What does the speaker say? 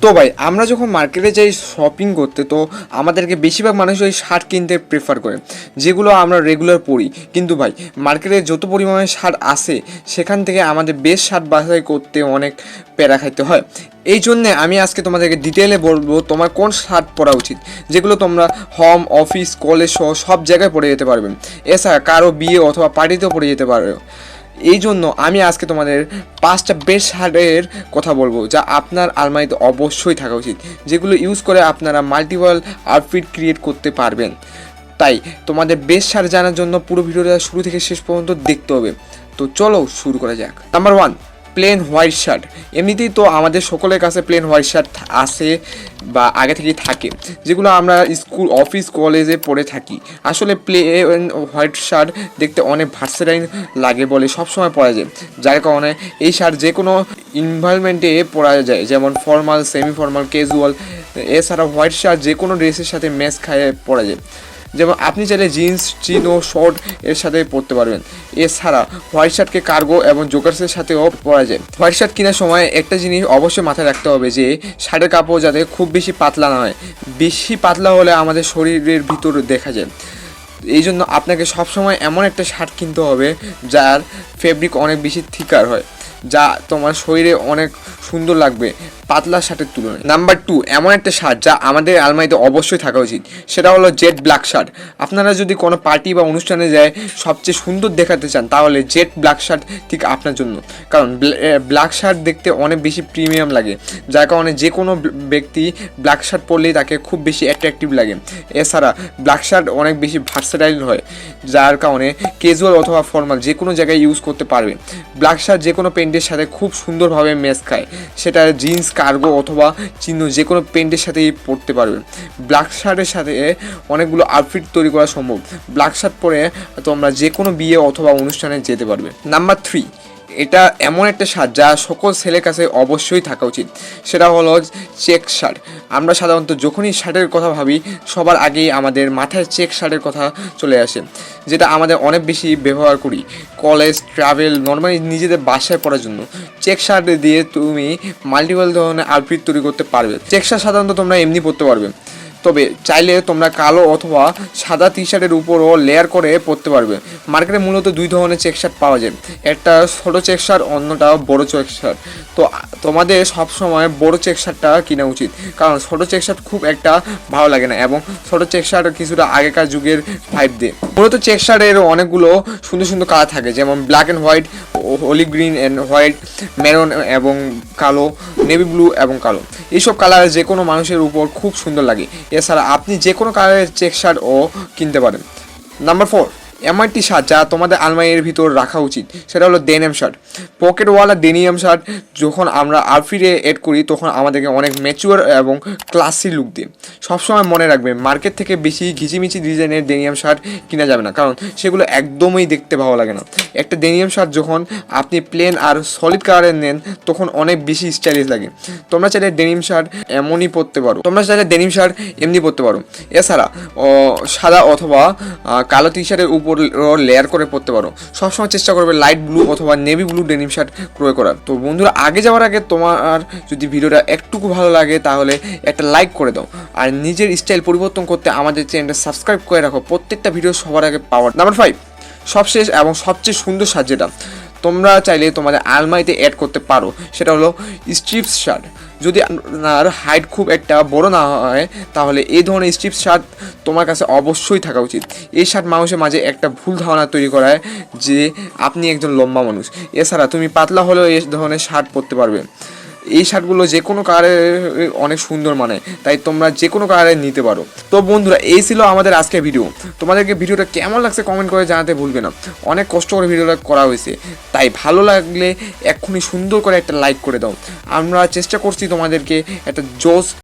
তো ভাই আমরা যখন মার্কেটে যাই শপিং করতে, তো আমাদেরকে বেশিরভাগ মানুষ ওই শার্ট কিনতে প্রেফার করে, যেগুলো আমরা রেগুলার পরি। কিন্তু ভাই মার্কেটে যত পরিমাণে শার্ট আসে, সেখান থেকে আমাদের বেস্ট শার্ট বাছাই করতে অনেক প্যারা খাইতে হয়। এই জন্যে আমি আজকে তোমাদেরকে ডিটেলে বলবো তোমার কোন শার্ট পরা উচিত, যেগুলো তোমরা হোম, অফিস, কলেজ সহ সব জায়গায় পরে যেতে পারবে। এছাড়া কারো বিয়ে অথবা পার্টিতেও পরে যেতে পারবে। এই জন্য আমি আজকে তোমাদের 5টা বেস্ট শার্টের কথা বলবো, যা আপনার আলমারিতে অবশ্যই থাকা উচিত, যেগুলো ইউজ করে আপনারা মাল্টিপল আউটফিট ক্রিয়েট করতে পারবেন। তাই তোমাদের বেস্ট শার্ট জানার জন্য পুরো ভিডিওটা শুরু থেকে শেষ পর্যন্ত দেখতে হবে। তো চলো শুরু করা যাক। Number 1, plane white shirt. এমনিতেই তো আমাদের সকলের কাছে প্লেন হোয়াইট শার্ট আসে বা আগে থেকেই থাকে, যেগুলো আমরা স্কুল, অফিস, কলেজে পরে থাকি। আসলে প্লেন হোয়াইট শার্ট দেখতে অনেক ভার্সেটাইল লাগে বলে সবসময় পরা যায়, যার কারণে এই শার্ট যে কোনো এনভায়রনমেন্টে পরা যায়, যেমন ফর্মাল, সেমি ফর্মাল, ক্যাজুয়াল। এছাড়া হোয়াইট শার্ট যে কোনো ড্রেসের সাথে ম্যাচ খায় পরা যায়, যেমন আপনি চাইলে জিন্স, চিনো, শর্ট এর সাথে পরতে পারবেন। এছাড়া হোয়াইট শার্টকে কার্গো এবং জোকার্সের সাথেও পরা যায়। হোয়াইট শার্ট কেনার সময় একটা জিনিস অবশ্যই মাথায় রাখতে হবে, যে শার্টের কাপড় যাতে খুব বেশি পাতলা না হয়। বেশি পাতলা হলে আমাদের শরীরের ভিতর দেখা যায়। এই জন্য আপনাকে সবসময় এমন একটা শার্ট কিনতে হবে যার ফেব্রিক অনেক বেশি থিকার হয়, যা তোমার শরীরে অনেক সুন্দর লাগবে পাতলা শার্টের তুলনায়। নাম্বার 2, এমন একটা শার্ট যা আমাদের আলমারিতে অবশ্যই থাকা উচিত, সেটা হলো জেড ব্ল্যাক শার্ট। আপনারা যদি কোনো পার্টি বা অনুষ্ঠানে যায় সবচেয়ে সুন্দর দেখাতে চান, তাহলে জেড ব্ল্যাক শার্ট ঠিক আপনার জন্য। কারণ ব্ল্যাক শার্ট দেখতে অনেক বেশি প্রিমিয়াম লাগে, যার কারণে যে কোনো ব্যক্তি ব্ল্যাক শার্ট পরলেই তাকে খুব বেশি অ্যাট্রাকটিভ লাগে। এছাড়া ব্ল্যাক শার্ট অনেক বেশি ভার্সেটাইল হয়, যার কারণে ক্যাজুয়াল অথবা ফর্মাল যে কোনো জায়গায় ইউজ করতে পারবে। ব্ল্যাক শার্ট যে কোনো প্যান্টের সাথে খুব সুন্দরভাবে ম্যাচ খায়, সেটা জিন্স, কার্গো অথবা চিহ্ন যে কোনো প্যান্টের সাথেই পরতে পারবে। ব্ল্যাক শার্টের সাথে অনেকগুলো আউটফিট তৈরি করা সম্ভব। ব্ল্যাক শার্ট পরে তোমরা যে কোনো বিয়ে অথবা অনুষ্ঠানে যেতে পারবে। নাম্বার 3, এটা এমন একটা শার্ট যা সকল ছেলের কাছে অবশ্যই থাকা উচিত, সেটা হলো চেক শার্ট। আমরা সাধারণত যখনই শার্টের কথা ভাবি, সবার আগেই আমাদের মাথায় চেক শার্টের কথা চলে আসে, যেটা আমাদের অনেক বেশি ব্যবহার করি কলেজ, ট্রাভেল, নর্মালি নিজেদের বাসায় পরার জন্য। চেক শার্ট দিয়ে তুমি মাল্টিপল ধরনের আউটফিট তৈরি করতে পারবে। চেক শার্ট সাধারণত তোমরা এমনি পরতে পারবে, তবে চাইলে তোমরা কালো অথবা সাদা টি শার্টের উপরও লেয়ার করে পরতে পারবে। মার্কেটে মূলত 2 ধরনের চেক শার্ট পাওয়া যায়, একটা ছোটো চেক শার্ট, অন্যটা বড় চেক শার্ট। তো তোমাদের সবসময় বড় চেক শার্টটা কেনা উচিত, কারণ ছোটো চেক শার্ট খুব একটা ভালো লাগে না, এবং ছোটো চেক শার্ট কিছুটা আগেকার যুগের ভাইব দেয়। মূলত চেক শার্টের অনেকগুলো সুন্দর সুন্দর কালার থাকে, যেমন black and white, olive green and white, maroon এবং কালো, নেভি ব্লু এবং কালো। এইসব কালার যে কোনো মানুষের উপর খুব সুন্দর লাগে। এছাড়া আপনি যে কোনো কালারের চেক শার্টও কিনতে পারেন। নাম্বার 4, এমন একটি শার্ট যা তোমাদের আলমারির ভিতর রাখা উচিত, সেটা হলো ডেনিম শার্ট। পকেটওয়ালা ডেনিয়াম শার্ট যখন আমরা আউটফিটে এড করি, তখন আমাদেরকে অনেক ম্যাচিওর এবং ক্লাসি লুক দিই। সবসময় মনে রাখবে, মার্কেট থেকে বেশি ঘিচিমিচি ডিজাইনের ডেনিয়াম শার্ট কিনা যাবে না, কারণ সেগুলো একদমই দেখতে ভালো লাগে না। একটা ডেনিয়াম শার্ট যখন আপনি প্লেন আর সলিড কালারের নেন, তখন অনেক বেশি স্টাইলিশ লাগে। তোমরা চাইলে ডেনিম শার্ট এমনই পরতে পারো, এমনি পরতে পারো। এছাড়া সাদা অথবা কালো টি শার্টের উপর লেয়ার করে পরতে পারো। সবসময় চেষ্টা করবে লাইট ব্লু অথবা নেভি ব্লু ডেনিম শার্ট ক্রয় করার। তো বন্ধুরা, আগে যাওয়ার আগে তোমার যদি ভিডিওটা একটুকু ভালো লাগে, তাহলে একটা লাইক করে দাও, আর নিজের স্টাইল পরিবর্তন করতে আমাদের চ্যানেলটা সাবস্ক্রাইব করে রাখো, প্রত্যেকটা ভিডিও সবার আগে পাওয়ার। নাম্বার 5, সবশেষ এবং সবচেয়ে সুন্দর শার্ট যেটা তোমরা চাইলে তোমাদের আলমারিতে অ্যাড করতে পারো, সেটা হলো স্ট্রিপস শার্ট। যদি আপনার হাইট খুব একটা বড় না হয়, তাহলে এই ধরনের স্ট্রিপস শার্ট তোমার কাছে অবশ্যই থাকা উচিত। এই শার্ট মানুষের মাঝে একটা ভুল ধারণা তৈরি করায় যে আপনি একজন লম্বা মানুষ। এছাড়া তুমি পাতলা হলেও এই ধরনের শার্ট পরতে পারবে। এই শার্টগুলো যে কোনো কালারে অনেক সুন্দর, মানে তাই তোমরা যে কোনো কালারে নিতে পারো। তো বন্ধুরা, এই ছিল আমাদের আজকের ভিডিও। তোমাদেরকে ভিডিওটা কেমন লাগছে কমেন্ট করে জানাতে ভুলবে না। অনেক কষ্ট করে ভিডিওটা করা হয়েছে, তাই ভালো লাগলে এক্ষুনি সুন্দর করে একটা লাইক করে দাও। আমরা চেষ্টা করছি তোমাদেরকে একটা জোস